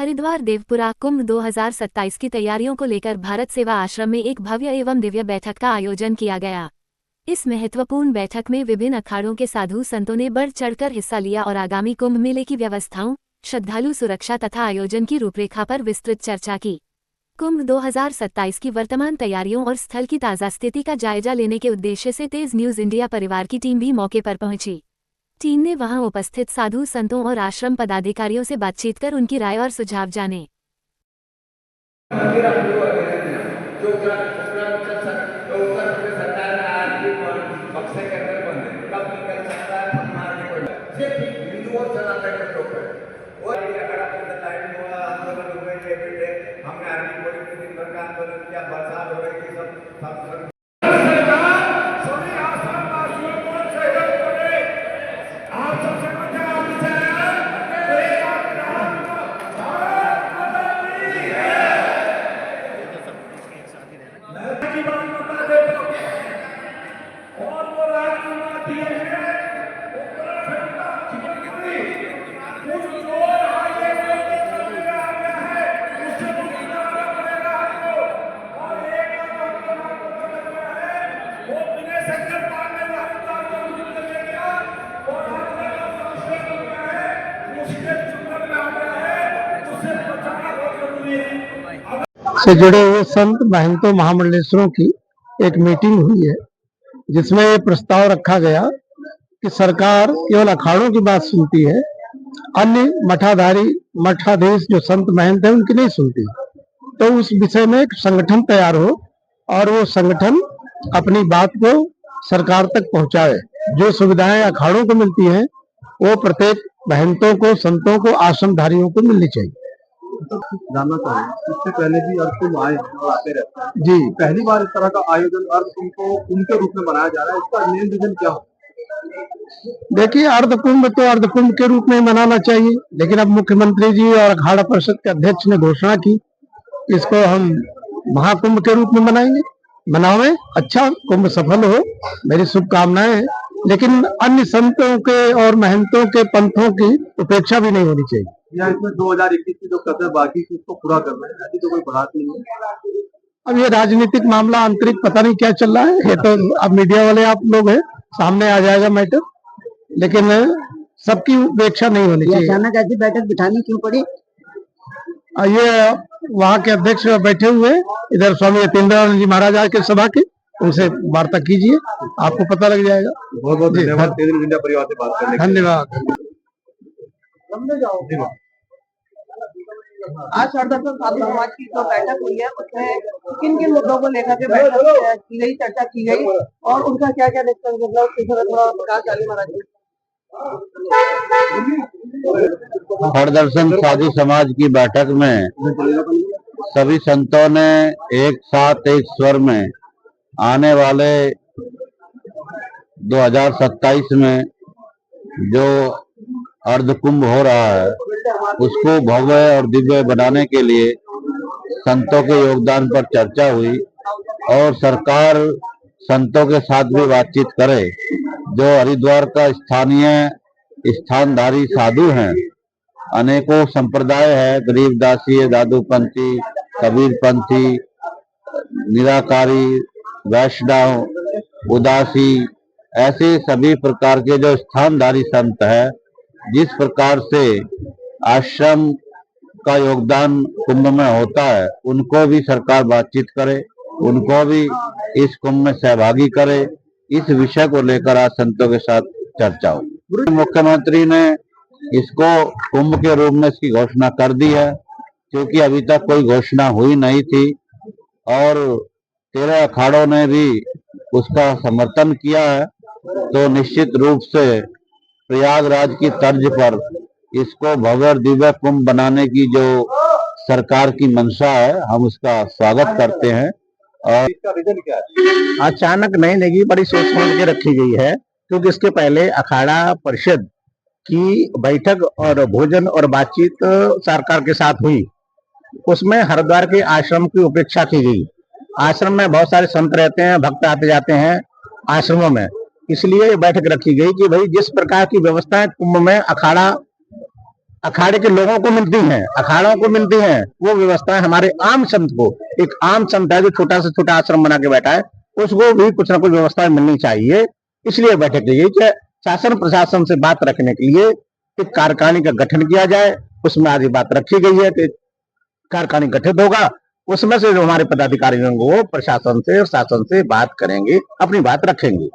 हरिद्वार देवपुरा कुंभ 2027 की तैयारियों को लेकर भारत सेवा आश्रम में एक भव्य एवं दिव्य बैठक का आयोजन किया गया। इस महत्वपूर्ण बैठक में विभिन्न अखाड़ों के साधु संतों ने बढ़ चढ़कर हिस्सा लिया और आगामी कुंभ मेले की व्यवस्थाओं, श्रद्धालु सुरक्षा तथा आयोजन की रूपरेखा पर विस्तृत चर्चा की। कुंभ 2027 की वर्तमान तैयारियों और स्थल की ताज़ा स्थिति का जायजा लेने के उद्देश्य से तेज न्यूज इंडिया परिवार की टीम भी मौके पर पहुंची। टीम ने वहां उपस्थित साधु संतों और आश्रम पदाधिकारियों से बातचीत कर उनकी राय और सुझाव जाने। से जुड़े हुए संत महंतों महामंडलेश्वरों की एक मीटिंग हुई है, जिसमें ये प्रस्ताव रखा गया कि सरकार केवल अखाड़ों की बात सुनती है, अन्य मठाधीश जो संत महंत हैं उनकी नहीं सुनती। तो उस विषय में एक संगठन तैयार हो और वो संगठन अपनी बात को सरकार तक पहुंचाए। जो सुविधाएं अखाड़ों को मिलती हैं वो प्रत्येक महंतों को, संतों को, आश्रमधारियों को मिलनी चाहिए। जानना चाहेंगे, इससे पहले भी अर्ध कुंभ आए और आते रहते हैं जी, पहली बार इस तरह का आयोजन अर्ध कुंभ को कुंभ के रूप में मनाया जा रहा है, इसका मेन रीजन क्या हो? देखिए, अर्ध कुंभ तो अर्ध कुंभ के रूप में मनाना चाहिए, लेकिन अब मुख्यमंत्री जी और अखाड़ा परिषद के अध्यक्ष ने घोषणा की, इसको हम महाकुंभ के रूप में मनाएंगे। मनावे, अच्छा कुंभ सफल हो, मेरी शुभकामनाएं हैं। लेकिन अन्य संतों के और महंतों के पंथों की उपेक्षा भी नहीं होनी चाहिए। या इसमें 2021 की जो कसर बाकी थी उसको पूरा करना है, ऐसी तो कोई बात नहीं है। अब ये राजनीतिक मामला आंतरिक पता नहीं क्या चल रहा है, ये तो अब मीडिया वाले आप लोग हैं, सामने आ जाएगा मैटर, लेकिन सबकी उपेक्षा नहीं होनी चाहिए। अचानक ऐसी बैठक बिठानी क्यों पड़ी? ये वहाँ के अध्यक्ष बैठे हुए, इधर स्वामी यतीन्द्रानंद जी महाराज के सभा के, उनसे वार्ता कीजिए, आपको पता लग जाएगा। बहुत बहुत धन्यवाद तेज न्यूज़ इंडिया परिवार से बात करने के लिए। धन्यवाद। आज सरदार साधु समाज की जो बैठक हुई है उसमें किन किन मुद्दों को लेकर के बैठक की गई, चर्चा की गई और उनका क्या क्या डिस्कस, मतलब थोड़ा प्रकाश डालिए महाराज जी। हरदर्शन साधु समाज की बैठक में सभी संतों ने एक साथ एक स्वर में आने वाले 2027 में जो अर्ध कुंभ हो रहा है उसको भव्य और दिव्य बनाने के लिए संतों के योगदान पर चर्चा हुई और सरकार संतों के साथ भी बातचीत करे। जो हरिद्वार का स्थानीय स्थानधारी साधु हैं, अनेकों संप्रदाय है, गरीबदासी, दादूपंथी, कबीरपंथी, निराकारी, वैष्णव, उदासी, ऐसे सभी प्रकार के जो स्थानधारी संत है, जिस प्रकार से आश्रम का योगदान कुंभ में होता है, उनको भी सरकार बातचीत करे, उनको भी इस कुंभ में सहभागी करे। इस विषय को लेकर आज संतों के साथ चर्चा हो। मुख्यमंत्री ने इसको कुंभ के रूप में इसकी घोषणा कर दी है, क्योंकि अभी तक कोई घोषणा हुई नहीं थी और 13 अखाड़ों ने भी उसका समर्थन किया है। तो निश्चित रूप से प्रयागराज की तर्ज पर इसको भव्य और दिव्य कुंभ बनाने की जो सरकार की मंशा है, हम उसका स्वागत करते हैं। और इसका रीजन क्या है? अचानक नहीं लगी, बड़ी सोच समझ के रखी गई है, क्योंकि इसके पहले अखाड़ा परिषद की बैठक और भोजन और बातचीत सरकार के साथ हुई। उसमें हरिद्वार के आश्रम की उपेक्षा की गई। आश्रम में बहुत सारे संत रहते हैं, भक्त आते जाते हैं आश्रमों में, इसलिए बैठक रखी गई कि भाई जिस प्रकार की व्यवस्था कुंभ में अखाड़ा अखाड़े के लोगों को मिलती हैं, अखाड़ों को मिलती हैं, वो व्यवस्थाएं हमारे आम संत को, एक आम संत है जो छोटा से छोटा आश्रम बना के बैठा है, उसको भी कुछ ना कुछ व्यवस्थाएं मिलनी चाहिए। इसलिए बैठक की गई कि शासन प्रशासन से बात रखने के लिए एक कार्यकारिणी का गठन किया जाए। उसमें आदि बात रखी गई है कि कार्यकारिणी गठित होगा, उसमें से जो हमारे पदाधिकारी होंगे वो प्रशासन से और शासन से बात करेंगे, अपनी बात रखेंगे।